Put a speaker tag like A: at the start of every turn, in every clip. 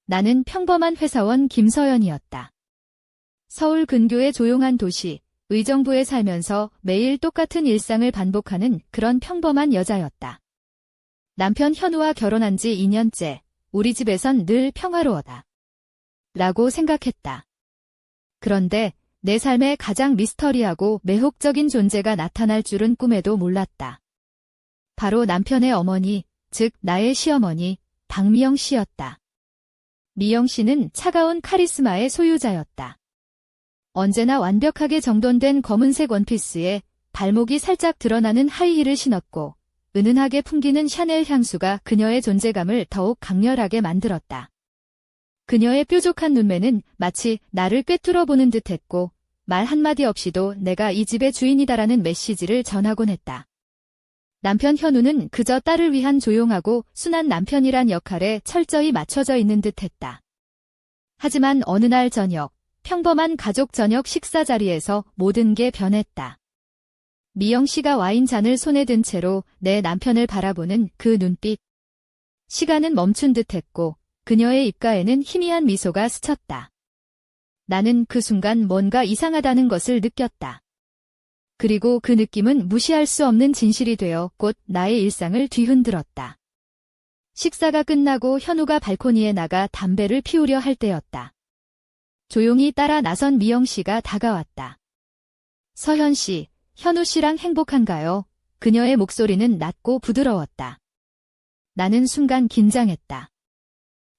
A: 나는 평범한 회사원 김서연이었다. 서울 근교의 조용한 도시, 의정부에 살면서 매일 똑같은 일상을 반복하는 그런 평범한 여자였다. 남편 현우와 결혼한 지 2년째, 우리 집에선 늘 평화로워다. 라고 생각했다. 그런데 내 삶에 가장 미스터리하고 매혹적인 존재가 나타날 줄은 꿈에도 몰랐다. 바로 남편의 어머니, 즉 나의 시어머니, 박미영 씨였다. 미영 씨는 차가운 카리스마의 소유자였다. 언제나 완벽하게 정돈된 검은색 원피스에 발목이 살짝 드러나는 하이힐을 신었고 은은하게 풍기는 샤넬 향수가 그녀의 존재감을 더욱 강렬하게 만들었다. 그녀의 뾰족한 눈매는 마치 나를 꿰뚫어 보는 듯했고 말 한마디 없이도 내가 이 집의 주인이다라는 메시지를 전하곤 했다. 남편 현우는 그저 딸을 위한 조용하고 순한 남편이란 역할에 철저히 맞춰져 있는 듯했다. 하지만 어느 날 저녁, 평범한 가족 저녁 식사 자리에서 모든 게 변했다. 미영 씨가 와인잔을 손에 든 채로 내 남편을 바라보는 그 눈빛. 시간은 멈춘 듯했고 그녀의 입가에는 희미한 미소가 스쳤다. 나는 그 순간 뭔가 이상하다는 것을 느꼈다. 그리고 그 느낌은 무시할 수 없는 진실이 되어 곧 나의 일상을 뒤흔들었다. 식사가 끝나고 현우가 발코니에 나가 담배를 피우려 할 때였다. 조용히 따라 나선 미영 씨가 다가왔다. 서현 씨, 현우 씨랑 행복한가요? 그녀의 목소리는 낮고 부드러웠다. 나는 순간 긴장했다.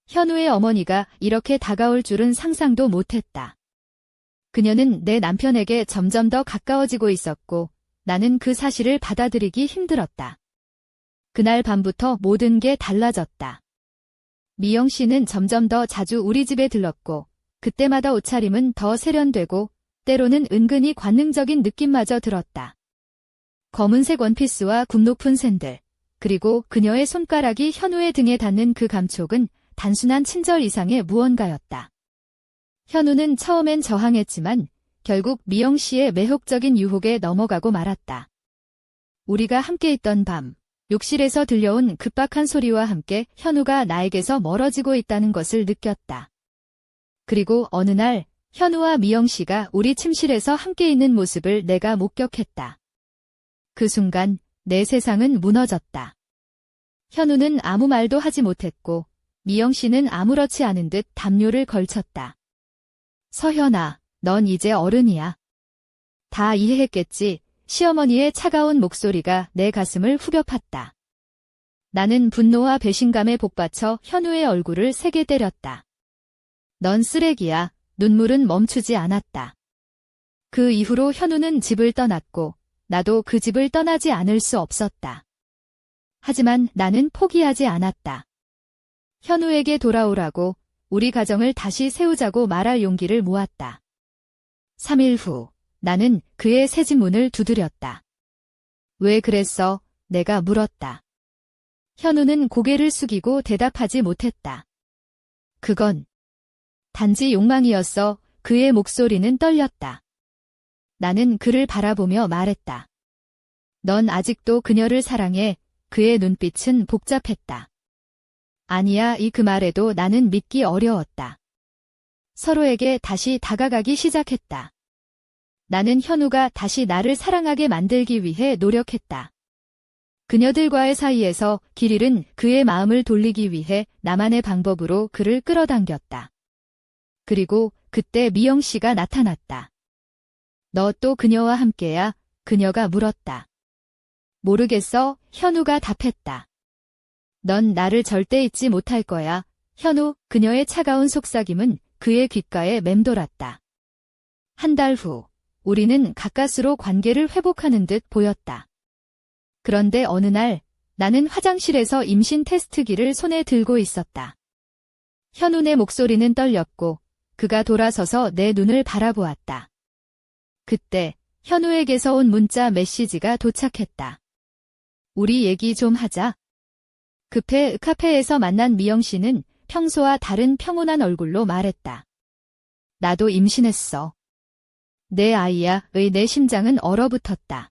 A: 현우의 어머니가 이렇게 다가올 줄은 상상도 못했다. 그녀는 내 남편에게 점점 더 가까워지고 있었고 나는 그 사실을 받아들이기 힘들었다. 그날 밤부터 모든 게 달라졌다. 미영 씨는 점점 더 자주 우리 집에 들렀고 그때마다 옷차림은 더 세련되고 때로는 은근히 관능적인 느낌마저 들었다. 검은색 원피스와 굽 높은 샌들, 그리고 그녀의 손가락이 현우의 등에 닿는 그 감촉은 단순한 친절 이상의 무언가였다. 현우는 처음엔 저항했지만 결국 미영 씨의 매혹적인 유혹에 넘어가고 말았다. 우리가 함께 있던 밤, 욕실에서 들려온 급박한 소리와 함께 현우가 나에게서 멀어지고 있다는 것을 느꼈다. 그리고 어느 날 현우와 미영 씨가 우리 침실에서 함께 있는 모습을 내가 목격했다. 그 순간 내 세상은 무너졌다. 현우는 아무 말도 하지 못했고 미영 씨는 아무렇지 않은 듯 담요를 걸쳤다. 서현아, 넌 이제 어른이야. 다 이해했겠지. 시어머니의 차가운 목소리가 내 가슴을 후벼 팠다. 나는 분노와 배신감에 복받쳐 현우의 얼굴을 세게 때렸다. 넌 쓰레기야. 눈물은 멈추지 않았다. 그 이후로 현우는 집을 떠났고 나도 그 집을 떠나지 않을 수 없었다. 하지만 나는 포기하지 않았다. 현우에게 돌아오라고 우리 가정을 다시 세우자고 말할 용기를 모았다. 3일 후 나는 그의 새 집 문을 두드렸다. 왜 그랬어? 내가 물었다. 현우는 고개를 숙이고 대답하지 못했다. 그건 단지 욕망이었어. 그의 목소리는 떨렸다. 나는 그를 바라보며 말했다. 넌 아직도 그녀를 사랑해. 그의 눈빛은 복잡했다. 아니야. 그 말에도 나는 믿기 어려웠다. 서로에게 다시 다가가기 시작했다. 나는 현우가 다시 나를 사랑하게 만들기 위해 노력했다. 그녀들과의 사이에서 길 잃은 그의 마음을 돌리기 위해 나만의 방법으로 그를 끌어당겼다. 그리고 그때 미영 씨가 나타났다. 너 또 그녀와 함께야? 그녀가 물었다. 모르겠어. 현우가 답했다. 넌 나를 절대 잊지 못할 거야. 현우, 그녀의 차가운 속삭임은 그의 귓가에 맴돌았다. 한 달 후, 우리는 가까스로 관계를 회복하는 듯 보였다. 그런데 어느 날, 나는 화장실에서 임신 테스트기를 손에 들고 있었다. 현우의 목소리는 떨렸고, 그가 돌아서서 내 눈을 바라보았다. 그때 현우에게서 온 문자 메시지가 도착했다. 우리 얘기 좀 하자. 급해 카페에서 만난 미영 씨는 평소와 다른 평온한 얼굴로 말했다. 나도 임신했어. 내 아이야. 내 심장은 얼어붙었다.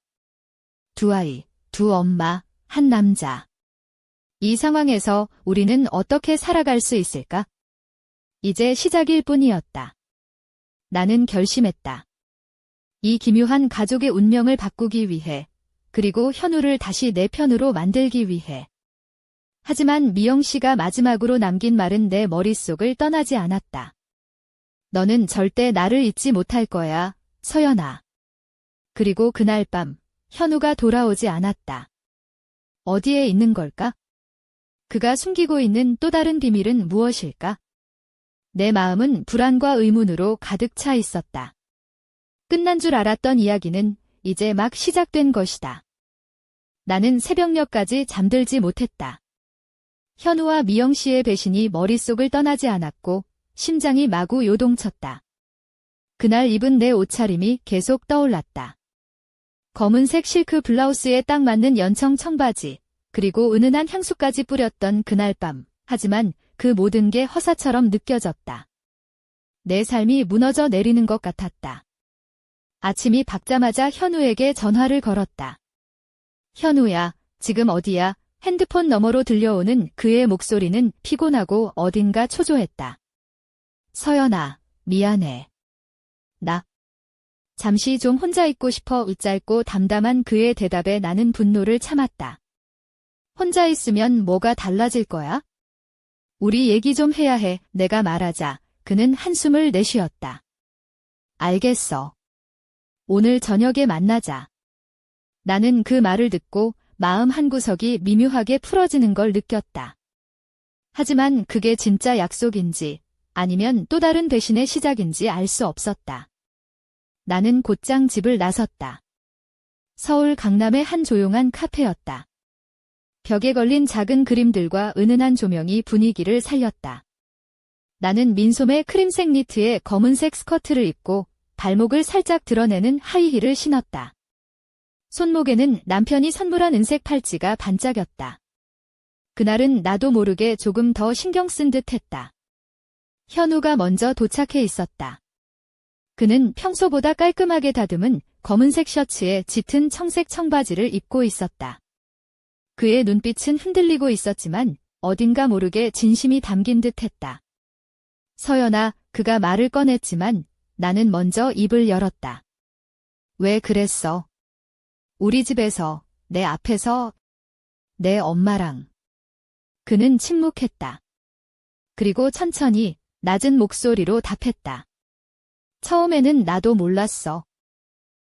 A: 두 아이, 두 엄마, 한 남자. 이 상황에서 우리는 어떻게 살아갈 수 있을까? 이제 시작일 뿐이었다. 나는 결심했다. 이 기묘한 가족의 운명을 바꾸기 위해, 그리고 현우를 다시 내 편으로 만들기 위해. 하지만 미영 씨가 마지막으로 남긴 말은 내 머릿속을 떠나지 않았다. 너는 절대 나를 잊지 못할 거야, 서연아. 그리고 그날 밤, 현우가 돌아오지 않았다. 어디에 있는 걸까? 그가 숨기고 있는 또 다른 비밀은 무엇일까? 내 마음은 불안과 의문으로 가득 차 있었다. 끝난 줄 알았던 이야기는 이제 막 시작된 것이다. 나는 새벽녘까지 잠들지 못했다. 현우와 미영 씨의 배신이 머릿속을 떠나지 않았고 심장이 마구 요동쳤다. 그날 입은 내 옷차림이 계속 떠올랐다. 검은색 실크 블라우스에 딱 맞는 연청 청바지, 그리고 은은한 향수까지 뿌렸던 그날 밤. 하지만 그 모든 게 허사처럼 느껴졌다. 내 삶이 무너져 내리는 것 같았다. 아침이 밝자마자 현우에게 전화를 걸었다. 현우야, 지금 어디야? 핸드폰 너머로 들려오는 그의 목소리는 피곤하고 어딘가 초조했다. 서연아, 미안해. 나 잠시 좀 혼자 있고 싶어. 짧고 담담한 그의 대답에 나는 분노를 참았다. 혼자 있으면 뭐가 달라질 거야? 우리 얘기 좀 해야 해. 내가 말하자 그는 한숨을 내쉬었다. 알겠어. 오늘 저녁에 만나자. 나는 그 말을 듣고 마음 한구석이 미묘하게 풀어지는 걸 느꼈다. 하지만 그게 진짜 약속인지 아니면 또 다른 배신의 시작인지 알 수 없었다. 나는 곧장 집을 나섰다. 서울 강남의 한 조용한 카페였다. 벽에 걸린 작은 그림들과 은은한 조명이 분위기를 살렸다. 나는 민소매 크림색 니트에 검은색 스커트를 입고 발목을 살짝 드러내는 하이힐을 신었다. 손목에는 남편이 선물한 은색 팔찌가 반짝였다. 그날은 나도 모르게 조금 더 신경 쓴 듯 했다. 현우가 먼저 도착해 있었다. 그는 평소보다 깔끔하게 다듬은 검은색 셔츠에 짙은 청색 청바지를 입고 있었다. 그의 눈빛은 흔들리고 있었지만 어딘가 모르게 진심이 담긴 듯 했다. 서연아, 그가 말을 꺼냈지만 나는 먼저 입을 열었다. 왜 그랬어? 우리 집에서, 내 앞에서, 내 엄마랑. 그는 침묵했다. 그리고 천천히 낮은 목소리로 답했다. 처음에는 나도 몰랐어.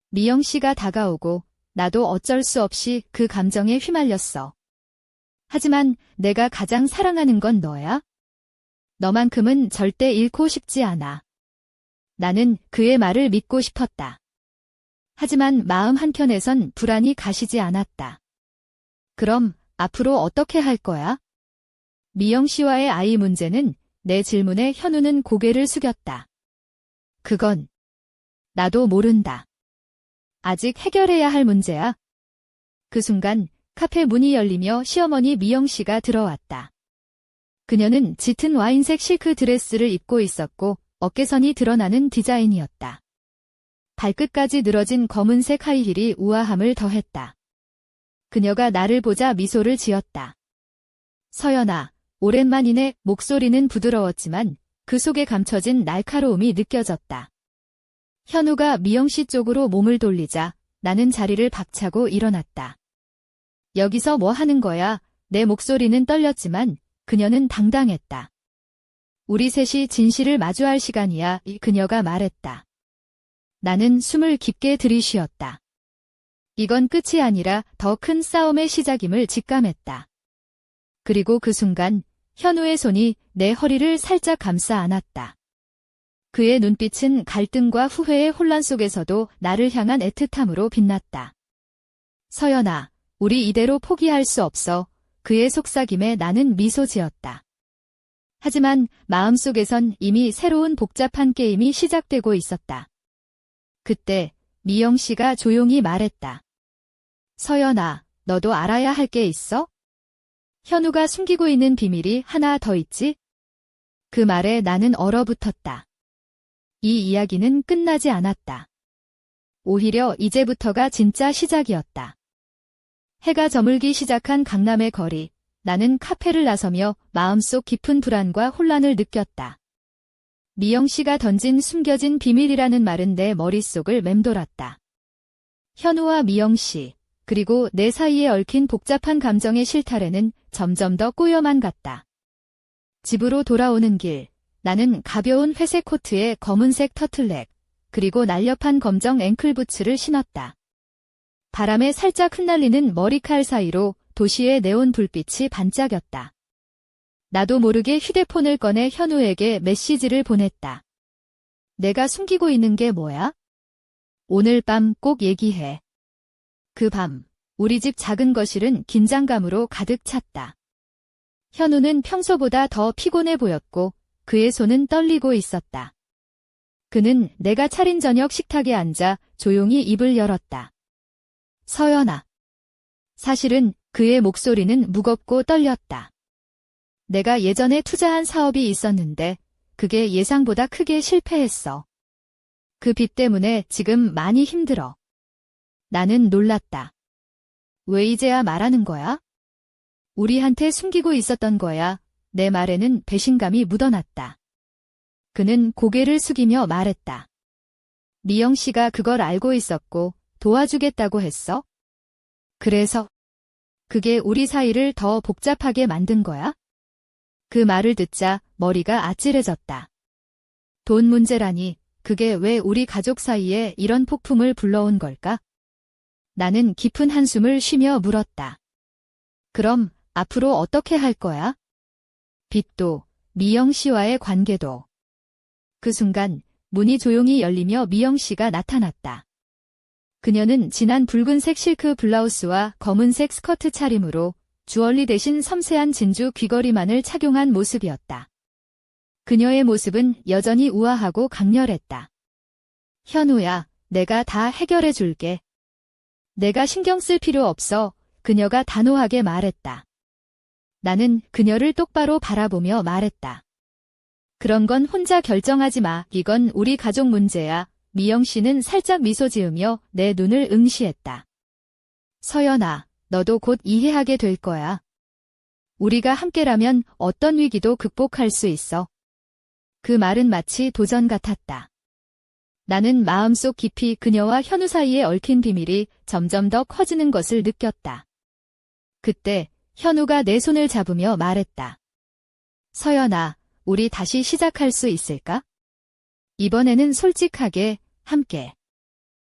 A: 미영 씨가 다가오고 나도 어쩔 수 없이 그 감정에 휘말렸어. 하지만 내가 가장 사랑하는 건 너야? 너만큼은 절대 잃고 싶지 않아. 나는 그의 말을 믿고 싶었다. 하지만 마음 한켠에선 불안이 가시지 않았다. 그럼 앞으로 어떻게 할 거야? 미영 씨와의 아이 문제는 내 질문에 현우는 고개를 숙였다. 그건 나도 모른다. 아직 해결해야 할 문제야. 그 순간 카페 문이 열리며 시어머니 미영 씨가 들어왔다. 그녀는 짙은 와인색 실크 드레스를 입고 있었고 어깨선이 드러나는 디자인이었다. 발끝까지 늘어진 검은색 하이힐이 우아함을 더했다. 그녀가 나를 보자 미소를 지었다. 서연아, 오랜만이네. 목소리는 부드러웠지만 그 속에 감춰진 날카로움이 느껴졌다. 현우가 미영 씨 쪽으로 몸을 돌리자 나는 자리를 박차고 일어났다. 여기서 뭐 하는 거야? 내 목소리는 떨렸지만 그녀는 당당했다. 우리 셋이 진실을 마주할 시간이야. 그녀가 말했다. 나는 숨을 깊게 들이쉬었다. 이건 끝이 아니라 더 큰 싸움의 시작임을 직감했다. 그리고 그 순간 현우의 손이 내 허리를 살짝 감싸 안았다. 그의 눈빛은 갈등과 후회의 혼란 속에서도 나를 향한 애틋함으로 빛났다. 서연아, 우리 이대로 포기할 수 없어. 그의 속삭임에 나는 미소 지었다. 하지만 마음속에선 이미 새로운 복잡한 게임이 시작되고 있었다. 그때 미영 씨가 조용히 말했다. 서연아, 너도 알아야 할 게 있어? 현우가 숨기고 있는 비밀이 하나 더 있지? 그 말에 나는 얼어붙었다. 이 이야기는 끝나지 않았다. 오히려 이제부터가 진짜 시작이었다. 해가 저물기 시작한 강남의 거리, 나는 카페를 나서며 마음속 깊은 불안과 혼란을 느꼈다. 미영 씨가 던진 숨겨진 비밀이라는 말은 내 머릿속을 맴돌았다. 현우와 미영 씨, 그리고 내 사이에 얽힌 복잡한 감정의 실타래는 점점 더 꼬여만 갔다. 집으로 돌아오는 길, 나는 가벼운 회색 코트에 검은색 터틀넥, 그리고 날렵한 검정 앵클부츠를 신었다. 바람에 살짝 흩날리는 머리칼 사이로 도시의 네온 불빛이 반짝였다. 나도 모르게 휴대폰을 꺼내 현우에게 메시지를 보냈다. 내가 숨기고 있는 게 뭐야? 오늘 밤 꼭 얘기해. 그 밤, 우리 집 작은 거실은 긴장감으로 가득 찼다. 현우는 평소보다 더 피곤해 보였고 그의 손은 떨리고 있었다. 그는 내가 차린 저녁 식탁에 앉아 조용히 입을 열었다. 서연아. 사실은 그의 목소리는 무겁고 떨렸다. 내가 예전에 투자한 사업이 있었는데 그게 예상보다 크게 실패했어. 그 빚 때문에 지금 많이 힘들어. 나는 놀랐다. 왜 이제야 말하는 거야? 우리한테 숨기고 있었던 거야. 내 말에는 배신감이 묻어났다. 그는 고개를 숙이며 말했다. 미영 씨가 그걸 알고 있었고 도와주겠다고 했어? 그래서 그게 우리 사이를 더 복잡하게 만든 거야? 그 말을 듣자 머리가 아찔해졌다. 돈 문제라니, 그게 왜 우리 가족 사이에 이런 폭풍을 불러온 걸까? 나는 깊은 한숨을 쉬며 물었다. 그럼 앞으로 어떻게 할 거야? 빚도, 미영 씨와의 관계도. 그 순간 문이 조용히 열리며 미영 씨가 나타났다. 그녀는 진한 붉은색 실크 블라우스와 검은색 스커트 차림으로 주얼리 대신 섬세한 진주 귀걸이만을 착용한 모습이었다. 그녀의 모습은 여전히 우아하고 강렬했다. 현우야, 내가 다 해결해 줄게. 내가 신경 쓸 필요 없어. 그녀가 단호하게 말했다. 나는 그녀를 똑바로 바라보며 말했다. 그런 건 혼자 결정하지 마. 이건 우리 가족 문제야. 미영 씨는 살짝 미소 지으며 내 눈을 응시했다. 서연아, 너도 곧 이해하게 될 거야. 우리가 함께라면 어떤 위기도 극복할 수 있어. 그 말은 마치 도전 같았다. 나는 마음속 깊이 그녀와 현우 사이에 얽힌 비밀이 점점 더 커지는 것을 느꼈다. 그때 현우가 내 손을 잡으며 말했다. 서연아, 우리 다시 시작할 수 있을까? 이번에는 솔직하게, 함께.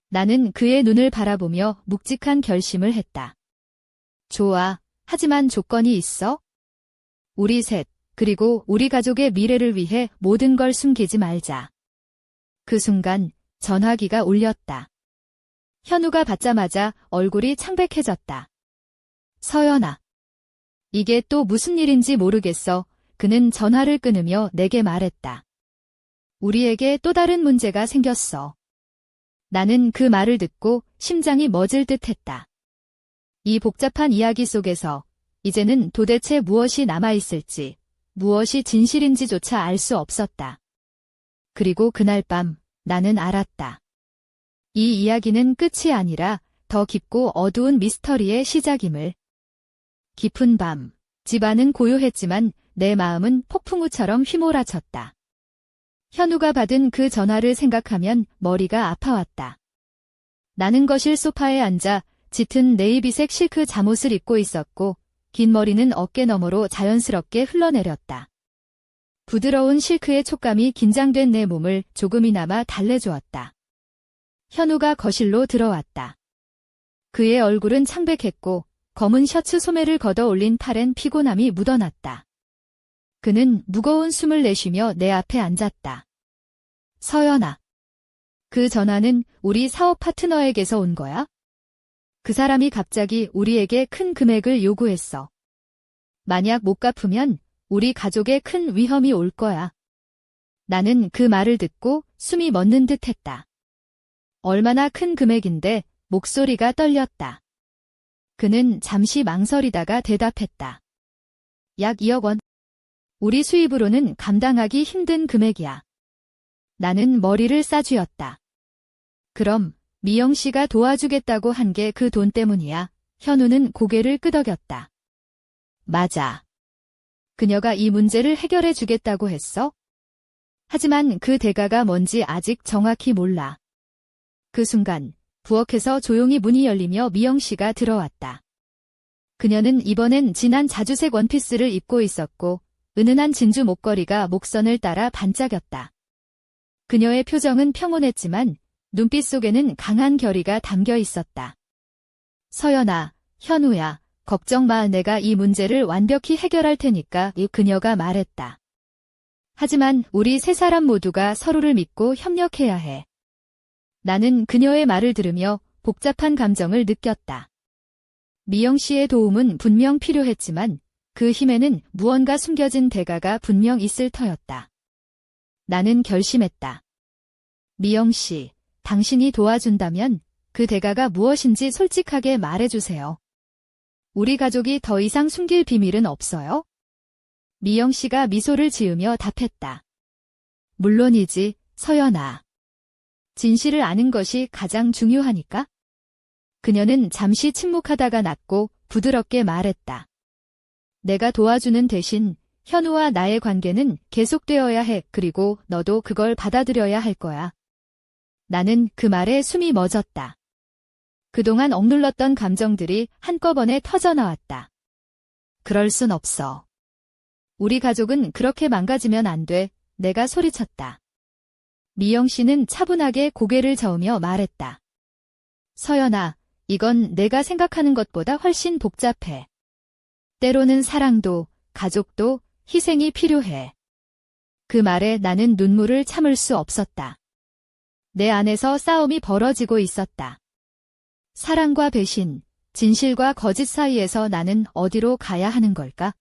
A: 나는 그의 눈을 바라보며 묵직한 결심을 했다. 좋아, 하지만 조건이 있어? 우리 셋, 그리고 우리 가족의 미래를 위해 모든 걸 숨기지 말자. 그 순간 전화기가 울렸다. 현우가 받자마자 얼굴이 창백해졌다. 서연아. 이게 또 무슨 일인지 모르겠어. 그는 전화를 끊으며 내게 말했다. 우리에게 또 다른 문제가 생겼어. 나는 그 말을 듣고 심장이 멎을 듯했다. 이 복잡한 이야기 속에서 이제는 도대체 무엇이 남아있을지, 무엇이 진실인지조차 알 수 없었다. 그리고 그날 밤 나는 알았다. 이 이야기는 끝이 아니라 더 깊고 어두운 미스터리의 시작임을. 깊은 밤, 집안은 고요했지만 내 마음은 폭풍우처럼 휘몰아쳤다. 현우가 받은 그 전화를 생각하면 머리가 아파왔다. 나는 거실 소파에 앉아 짙은 네이비색 실크 잠옷을 입고 있었고 긴 머리는 어깨 너머로 자연스럽게 흘러내렸다. 부드러운 실크의 촉감이 긴장된 내 몸을 조금이나마 달래주었다. 현우가 거실로 들어왔다. 그의 얼굴은 창백했고 검은 셔츠 소매를 걷어 올린 팔엔 피곤함이 묻어났다. 그는 무거운 숨을 내쉬며 내 앞에 앉았다. 서연아. 그 전화는 우리 사업 파트너에게서 온 거야? 그 사람이 갑자기 우리에게 큰 금액을 요구했어. 만약 못 갚으면 우리 가족에 큰 위험이 올 거야. 나는 그 말을 듣고 숨이 멎는 듯 했다. 얼마나 큰 금액인데 목소리가 떨렸다. 그는 잠시 망설이다가 대답했다. 약 2억 원. 우리 수입으로는 감당하기 힘든 금액이야. 나는 머리를 싸쥐었다. 그럼 미영 씨가 도와주겠다고 한 게 그 돈 때문이야. 현우는 고개를 끄덕였다. 맞아. 그녀가 이 문제를 해결해 주겠다고 했어? 하지만 그 대가가 뭔지 아직 정확히 몰라. 그 순간 부엌에서 조용히 문이 열리며 미영 씨가 들어왔다. 그녀는 이번엔 진한 자주색 원피스를 입고 있었고 은은한 진주 목걸이가 목선을 따라 반짝였다. 그녀의 표정은 평온했지만 눈빛 속에는 강한 결의가 담겨 있었다. 서연아, 현우야, 걱정 마. 내가 이 문제를 완벽히 해결할 테니까. 그녀가 말했다. 하지만 우리 세 사람 모두가 서로를 믿고 협력해야 해. 나는 그녀의 말을 들으며 복잡한 감정을 느꼈다. 미영 씨의 도움은 분명 필요했지만 그 힘에는 무언가 숨겨진 대가가 분명 있을 터였다. 나는 결심했다. 미영 씨, 당신이 도와준다면 그 대가가 무엇인지 솔직하게 말해주세요. 우리 가족이 더 이상 숨길 비밀은 없어요? 미영 씨가 미소를 지으며 답했다. 물론이지, 서연아. 진실을 아는 것이 가장 중요하니까? 그녀는 잠시 침묵하다가 낮고 부드럽게 말했다. 내가 도와주는 대신 현우와 나의 관계는 계속되어야 해. 그리고 너도 그걸 받아들여야 할 거야. 나는 그 말에 숨이 멎었다. 그동안 억눌렀던 감정들이 한꺼번에 터져나왔다. 그럴 순 없어. 우리 가족은 그렇게 망가지면 안 돼. 내가 소리쳤다. 미영 씨는 차분하게 고개를 저으며 말했다. 서연아, 이건 내가 생각하는 것보다 훨씬 복잡해. 때로는 사랑도, 가족도, 희생이 필요해. 그 말에 나는 눈물을 참을 수 없었다. 내 안에서 싸움이 벌어지고 있었다. 사랑과 배신, 진실과 거짓 사이에서 나는 어디로 가야 하는 걸까?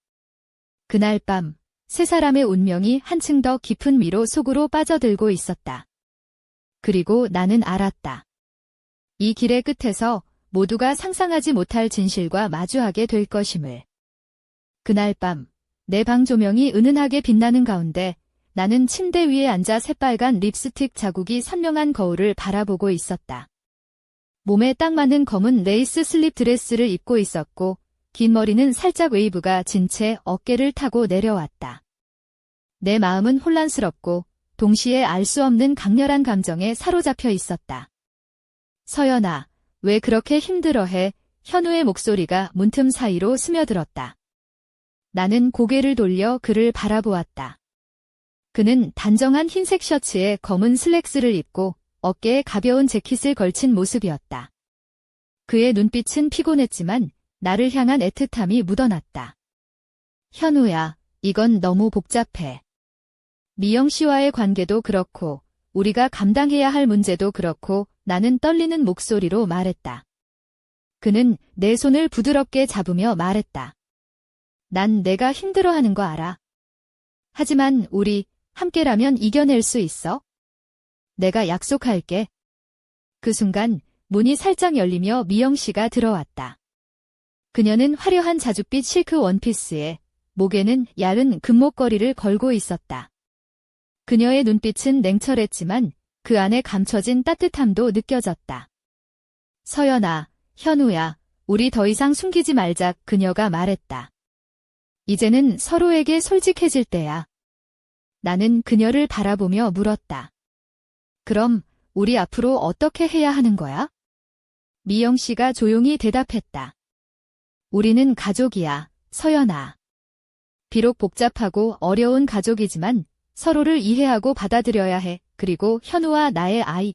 A: 그날 밤, 세 사람의 운명이 한층 더 깊은 미로 속으로 빠져들고 있었다. 그리고 나는 알았다. 이 길의 끝에서 모두가 상상하지 못할 진실과 마주하게 될 것임을. 그날 밤, 내 방 조명이 은은하게 빛나는 가운데 나는 침대 위에 앉아 새빨간 립스틱 자국이 선명한 거울을 바라보고 있었다. 몸에 딱 맞는 검은 레이스 슬립 드레스를 입고 있었고 긴 머리는 살짝 웨이브가 진 채 어깨를 타고 내려왔다. 내 마음은 혼란스럽고 동시에 알 수 없는 강렬한 감정에 사로잡혀 있었다. 서연아, 왜 그렇게 힘들어해? 현우의 목소리가 문틈 사이로 스며들었다. 나는 고개를 돌려 그를 바라보았다. 그는 단정한 흰색 셔츠에 검은 슬랙스를 입고 어깨에 가벼운 재킷을 걸친 모습이었다. 그의 눈빛은 피곤했지만 나를 향한 애틋함이 묻어났다. 현우야, 이건 너무 복잡해. 미영 씨와의 관계도 그렇고 우리가 감당해야 할 문제도 그렇고 나는 떨리는 목소리로 말했다. 그는 내 손을 부드럽게 잡으며 말했다. 난 내가 힘들어하는 거 알아. 하지만 우리 함께라면 이겨낼 수 있어. 내가 약속할게. 그 순간 문이 살짝 열리며 미영 씨가 들어왔다. 그녀는 화려한 자줏빛 실크 원피스에 목에는 얇은 금목걸이를 걸고 있었다. 그녀의 눈빛은 냉철했지만 그 안에 감춰진 따뜻함도 느껴졌다. 서연아, 현우야, 우리 더 이상 숨기지 말자. 그녀가 말했다. 이제는 서로에게 솔직해질 때야. 나는 그녀를 바라보며 물었다. 그럼 우리 앞으로 어떻게 해야 하는 거야? 미영 씨가 조용히 대답했다. 우리는 가족이야, 서연아. 비록 복잡하고 어려운 가족이지만 서로를 이해하고 받아들여야 해. 그리고 현우와 나의 아이.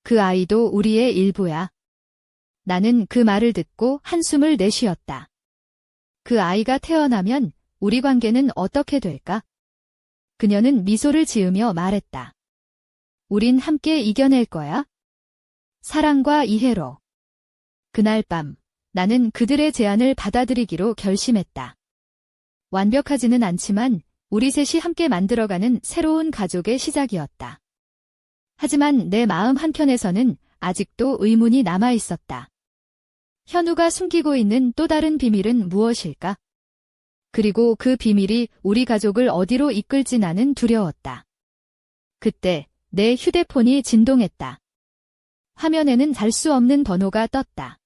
A: 그 아이도 우리의 일부야. 나는 그 말을 듣고 한숨을 내쉬었다. 그 아이가 태어나면 우리 관계는 어떻게 될까? 그녀는 미소를 지으며 말했다. 우린 함께 이겨낼 거야. 사랑과 이해로. 그날 밤, 나는 그들의 제안을 받아들이기로 결심했다. 완벽하지는 않지만 우리 셋이 함께 만들어가는 새로운 가족의 시작이었다. 하지만 내 마음 한켠에서는 아직도 의문이 남아 있었다. 현우가 숨기고 있는 또 다른 비밀은 무엇일까? 그리고 그 비밀이 우리 가족을 어디로 이끌지 나는 두려웠다. 그때 내 휴대폰이 진동했다. 화면에는 잘 수 없는 번호가 떴다.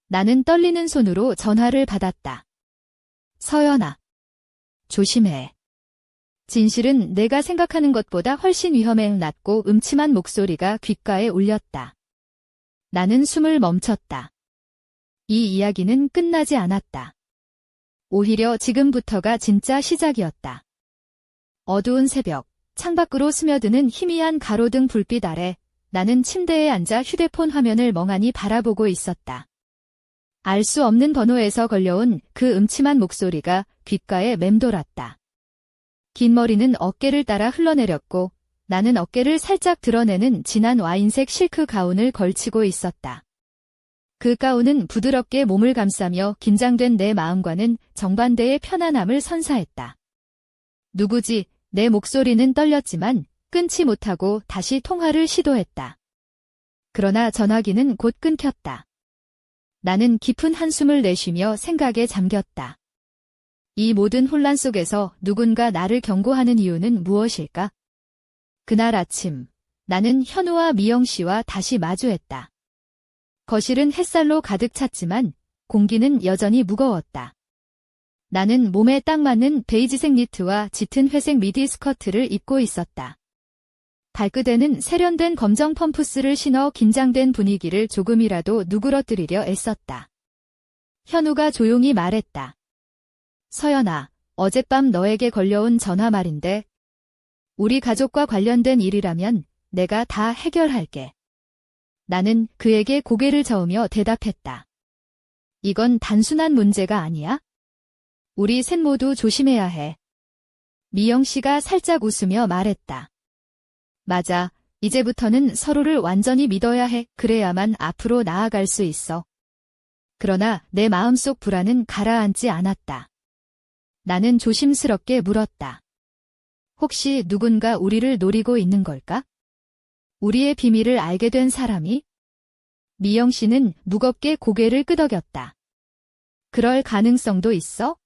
A: 나는 떨리는 손으로 전화를 받았다. 서연아. 조심해. 진실은 내가 생각하는 것보다 훨씬 위험에 낮고 음침한 목소리가 귓가에 울렸다. 나는 숨을 멈췄다. 이 이야기는 끝나지 않았다. 오히려 지금부터가 진짜 시작이었다. 어두운 새벽, 창밖으로 스며드는 희미한 가로등 불빛 아래 나는 침대에 앉아 휴대폰 화면을 멍하니 바라보고 있었다. 알 수 없는 번호에서 걸려온 그 음침한 목소리가 귓가에 맴돌았다. 긴 머리는 어깨를 따라 흘러내렸고 나는 어깨를 살짝 드러내는 진한 와인색 실크 가운을 걸치고 있었다. 그 가운은 부드럽게 몸을 감싸며 긴장된 내 마음과는 정반대의 편안함을 선사했다. 누구지? 내 목소리는 떨렸지만 끊지 못하고 다시 통화를 시도했다. 그러나 전화기는 곧 끊겼다. 나는 깊은 한숨을 내쉬며 생각에 잠겼다. 이 모든 혼란 속에서 누군가 나를 경고하는 이유는 무엇일까? 그날 아침, 나는 현우와 미영 씨와 다시 마주했다. 거실은 햇살로 가득 찼지만 공기는 여전히 무거웠다. 나는 몸에 딱 맞는 베이지색 니트와 짙은 회색 미디 스커트를 입고 있었다. 발끝에는 세련된 검정 펌프스를 신어 긴장된 분위기를 조금이라도 누그러뜨리려 애썼다. 현우가 조용히 말했다. 서연아, 어젯밤 너에게 걸려온 전화 말인데 우리 가족과 관련된 일이라면 내가 다 해결할게. 나는 그에게 고개를 저으며 대답했다. 이건 단순한 문제가 아니야? 우리 셋 모두 조심해야 해. 미영 씨가 살짝 웃으며 말했다. 맞아. 이제부터는 서로를 완전히 믿어야 해. 그래야만 앞으로 나아갈 수 있어. 그러나 내 마음속 불안은 가라앉지 않았다. 나는 조심스럽게 물었다. 혹시 누군가 우리를 노리고 있는 걸까? 우리의 비밀을 알게 된 사람이? 미영 씨는 무겁게 고개를 끄덕였다. 그럴 가능성도 있어?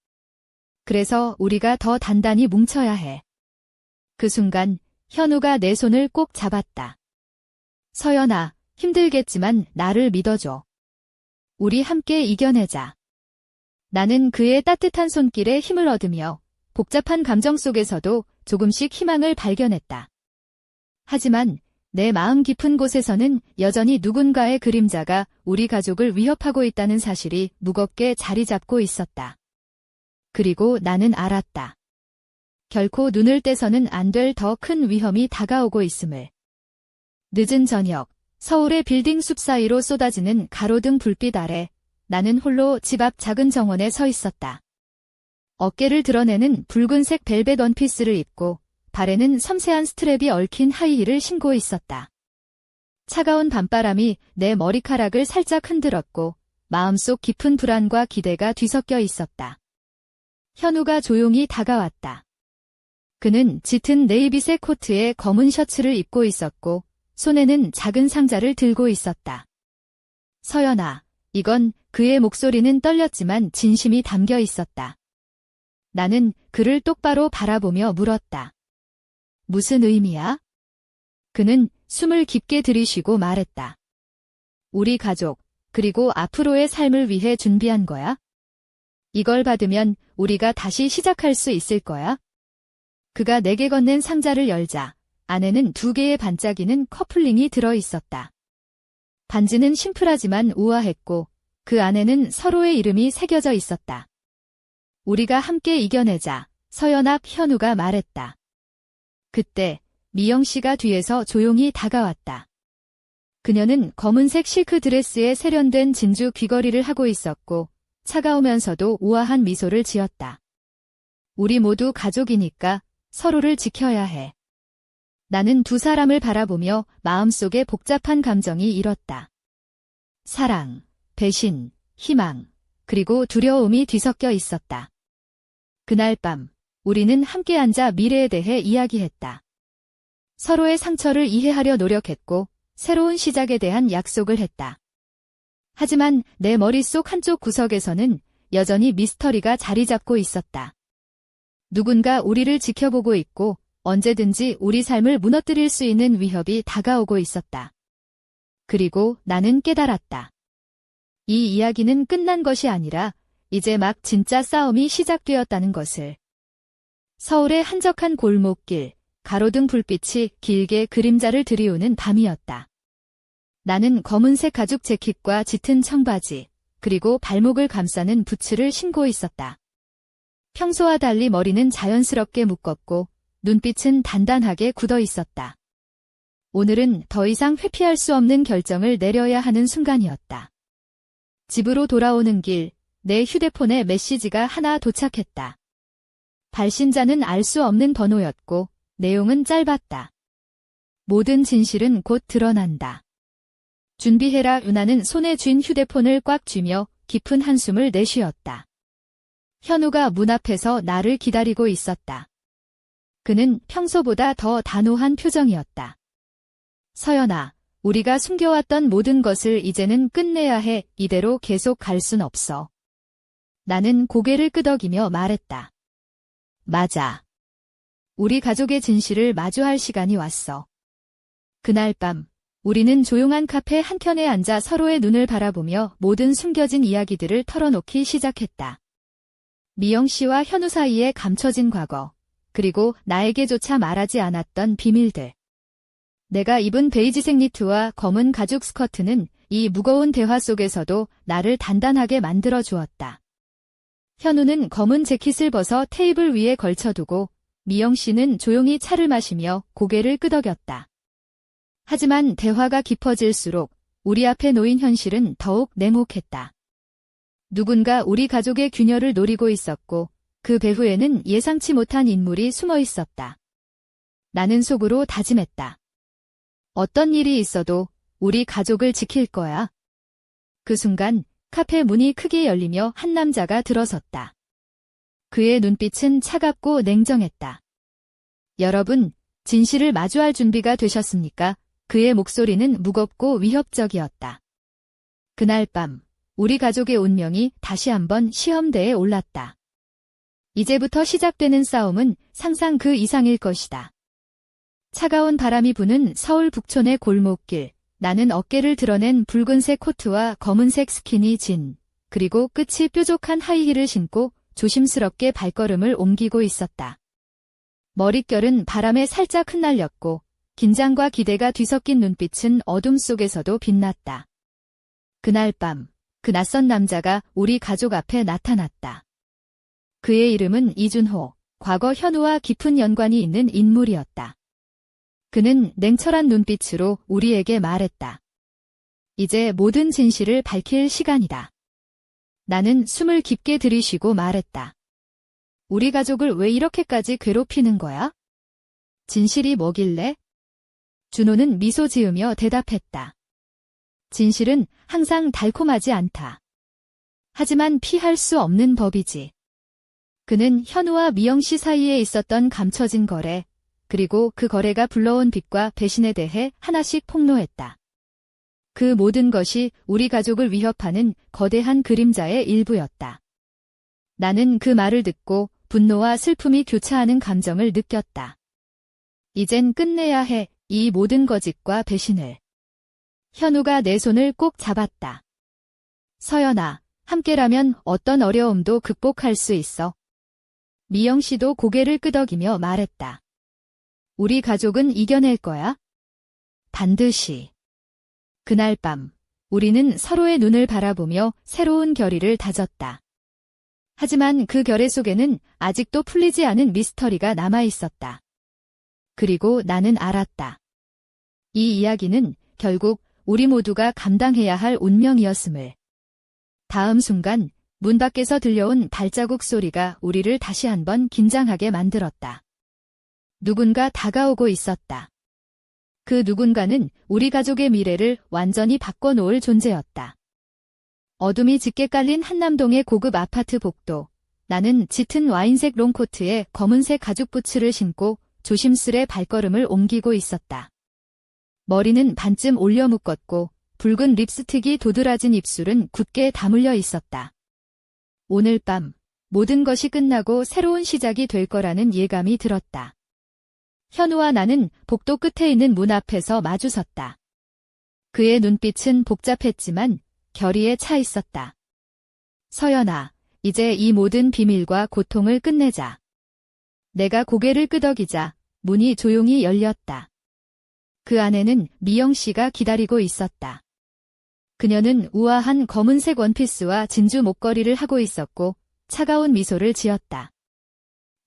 A: 그래서 우리가 더 단단히 뭉쳐야 해. 그 순간 현우가 내 손을 꼭 잡았다. 서연아, 힘들겠지만 나를 믿어줘. 우리 함께 이겨내자. 나는 그의 따뜻한 손길에 힘을 얻으며 복잡한 감정 속에서도 조금씩 희망을 발견했다. 하지만 내 마음 깊은 곳에서는 여전히 누군가의 그림자가 우리 가족을 위협하고 있다는 사실이 무겁게 자리 잡고 있었다. 그리고 나는 알았다. 결코 눈을 떼서는 안 될 더 큰 위험이 다가오고 있음을. 늦은 저녁, 서울의 빌딩 숲 사이로 쏟아지는 가로등 불빛 아래 나는 홀로 집 앞 작은 정원에 서 있었다. 어깨를 드러내는 붉은색 벨벳 원피스를 입고 발에는 섬세한 스트랩이 얽힌 하이힐을 신고 있었다. 차가운 밤바람이 내 머리카락을 살짝 흔들었고 마음속 깊은 불안과 기대가 뒤섞여 있었다. 현우가 조용히 다가왔다. 그는 짙은 네이비색 코트에 검은 셔츠를 입고 있었고 손에는 작은 상자를 들고 있었다. 서연아, 이건 그의 목소리는 떨렸지만 진심이 담겨 있었다. 나는 그를 똑바로 바라보며 물었다. 무슨 의미야? 그는 숨을 깊게 들이쉬고 말했다. 우리 가족, 그리고 앞으로의 삶을 위해 준비한 거야? 이걸 받으면 우리가 다시 시작할 수 있을 거야? 그가 내게 건넨 상자를 열자 안에는 2개의 반짝이는 커플링이 들어있었다. 반지는 심플하지만 우아했고 그 안에는 서로의 이름이 새겨져 있었다. 우리가 함께 이겨내자, 서연아. 현우가 말했다. 그때 미영 씨가 뒤에서 조용히 다가왔다. 그녀는 검은색 실크 드레스에 세련된 진주 귀걸이를 하고 있었고 차가우면서도 우아한 미소를 지었다. 우리 모두 가족이니까 서로를 지켜야 해. 나는 두 사람을 바라보며 마음속에 복잡한 감정이 일었다. 사랑, 배신, 희망, 그리고 두려움이 뒤섞여 있었다. 그날 밤, 우리는 함께 앉아 미래에 대해 이야기했다. 서로의 상처를 이해하려 노력했고, 새로운 시작에 대한 약속을 했다. 하지만 내 머릿속 한쪽 구석에서는 여전히 미스터리가 자리 잡고 있었다. 누군가 우리를 지켜보고 있고 언제든지 우리 삶을 무너뜨릴 수 있는 위협이 다가오고 있었다. 그리고 나는 깨달았다. 이 이야기는 끝난 것이 아니라 이제 막 진짜 싸움이 시작되었다는 것을. 서울의 한적한 골목길, 가로등 불빛이 길게 그림자를 들이우는 밤이었다. 나는 검은색 가죽 재킷과 짙은 청바지, 그리고 발목을 감싸는 부츠를 신고 있었다. 평소와 달리 머리는 자연스럽게 묶었고 눈빛은 단단하게 굳어 있었다. 오늘은 더 이상 회피할 수 없는 결정을 내려야 하는 순간이었다. 집으로 돌아오는 길, 내 휴대폰에 메시지가 하나 도착했다. 발신자는 알 수 없는 번호였고 내용은 짧았다. 모든 진실은 곧 드러난다. 준비해라. 유나는 손에 쥔 휴대폰을 꽉 쥐며 깊은 한숨을 내쉬었다. 현우가 문 앞에서 나를 기다리고 있었다. 그는 평소보다 더 단호한 표정이었다. 서연아, 우리가 숨겨왔던 모든 것을 이제는 끝내야 해. 이대로 계속 갈 순 없어. 나는 고개를 끄덕이며 말했다. 맞아. 우리 가족의 진실을 마주할 시간이 왔어. 그날 밤, 우리는 조용한 카페 한켠에 앉아 서로의 눈을 바라보며 모든 숨겨진 이야기들을 털어놓기 시작했다. 미영 씨와 현우 사이에 감춰진 과거, 그리고 나에게조차 말하지 않았던 비밀들. 내가 입은 베이지색 니트와 검은 가죽 스커트는 이 무거운 대화 속에서도 나를 단단하게 만들어 주었다. 현우는 검은 재킷을 벗어 테이블 위에 걸쳐두고 미영 씨는 조용히 차를 마시며 고개를 끄덕였다. 하지만 대화가 깊어질수록 우리 앞에 놓인 현실은 더욱 냉혹했다. 누군가 우리 가족의 균열을 노리고 있었고 그 배후에는 예상치 못한 인물이 숨어 있었다. 나는 속으로 다짐했다. 어떤 일이 있어도 우리 가족을 지킬 거야. 그 순간 카페 문이 크게 열리며 한 남자가 들어섰다. 그의 눈빛은 차갑고 냉정했다. 여러분, 진실을 마주할 준비가 되셨습니까? 그의 목소리는 무겁고 위협적이었다. 그날 밤, 우리 가족의 운명이 다시 한번 시험대에 올랐다. 이제부터 시작되는 싸움은 상상 그 이상일 것이다. 차가운 바람이 부는 서울 북촌의 골목길, 나는 어깨를 드러낸 붉은색 코트와 검은색 스키니진, 그리고 끝이 뾰족한 하이힐을 신고 조심스럽게 발걸음을 옮기고 있었다. 머릿결은 바람에 살짝 흩날렸고 긴장과 기대가 뒤섞인 눈빛은 어둠 속에서도 빛났다. 그날 밤, 그 낯선 남자가 우리 가족 앞에 나타났다. 그의 이름은 이준호, 과거 현우와 깊은 연관이 있는 인물이었다. 그는 냉철한 눈빛으로 우리에게 말했다. 이제 모든 진실을 밝힐 시간이다. 나는 숨을 깊게 들이쉬고 말했다. 우리 가족을 왜 이렇게까지 괴롭히는 거야? 진실이 뭐길래? 준호는 미소 지으며 대답했다. 진실은 항상 달콤하지 않다. 하지만 피할 수 없는 법이지. 그는 현우와 미영 씨 사이에 있었던 감춰진 거래, 그리고 그 거래가 불러온 빚과 배신에 대해 하나씩 폭로했다. 그 모든 것이 우리 가족을 위협하는 거대한 그림자의 일부였다. 나는 그 말을 듣고 분노와 슬픔이 교차하는 감정을 느꼈다. 이젠 끝내야 해, 이 모든 거짓과 배신을. 현우가 내 손을 꼭 잡았다. 서연아, 함께라면 어떤 어려움도 극복할 수 있어. 미영 씨도 고개를 끄덕이며 말했다. 우리 가족은 이겨낼 거야. 반드시. 그날 밤, 우리는 서로의 눈을 바라보며 새로운 결의를 다졌다. 하지만 그 결의 속에는 아직도 풀리지 않은 미스터리가 남아 있었다. 그리고 나는 알았다. 이 이야기는 결국 우리 모두가 감당해야 할 운명이었음을. 다음 순간 문 밖에서 들려온 발자국 소리가 우리를 다시 한번 긴장하게 만들었다. 누군가 다가오고 있었다. 그 누군가는 우리 가족의 미래를 완전히 바꿔놓을 존재였다. 어둠이 짙게 깔린 한남동의 고급 아파트 복도. 나는 짙은 와인색 롱코트에 검은색 가죽 부츠를 신고 조심스레 발걸음을 옮기고 있었다. 머리는 반쯤 올려 묶었고 붉은 립스틱이 도드라진 입술은 굳게 다물려 있었다. 오늘 밤 모든 것이 끝나고 새로운 시작이 될 거라는 예감이 들었다. 현우와 나는 복도 끝에 있는 문 앞에서 마주섰다. 그의 눈빛은 복잡했지만 결의에 차 있었다. 서연아, 이제 이 모든 비밀과 고통을 끝내자. 내가 고개를 끄덕이자 문이 조용히 열렸다. 그 안에는 미영 씨가 기다리고 있었다. 그녀는 우아한 검은색 원피스와 진주 목걸이를 하고 있었고 차가운 미소를 지었다.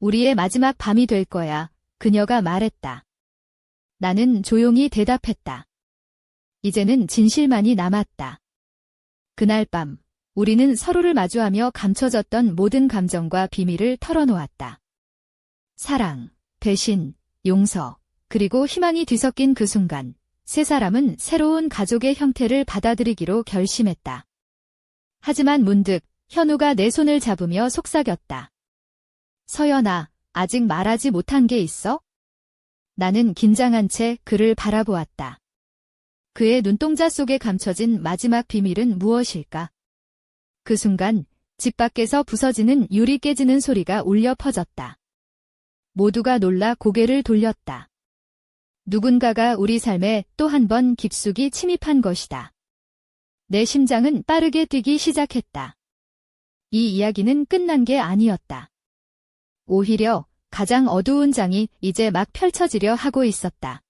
A: 우리의 마지막 밤이 될 거야, 그녀가 말했다. 나는 조용히 대답했다. 이제는 진실만이 남았다. 그날 밤, 우리는 서로를 마주하며 감춰졌던 모든 감정과 비밀을 털어놓았다. 사랑, 배신, 용서, 그리고 희망이 뒤섞인 그 순간, 세 사람은 새로운 가족의 형태를 받아들이기로 결심했다. 하지만 문득 현우가 내 손을 잡으며 속삭였다. 서연아, 아직 말하지 못한 게 있어? 나는 긴장한 채 그를 바라보았다. 그의 눈동자 속에 감춰진 마지막 비밀은 무엇일까? 그 순간 집 밖에서 부서지는 유리 깨지는 소리가 울려 퍼졌다. 모두가 놀라 고개를 돌렸다. 누군가가 우리 삶에 또 한 번 깊숙이 침입한 것이다. 내 심장은 빠르게 뛰기 시작했다. 이 이야기는 끝난 게 아니었다. 오히려 가장 어두운 장이 이제 막 펼쳐지려 하고 있었다.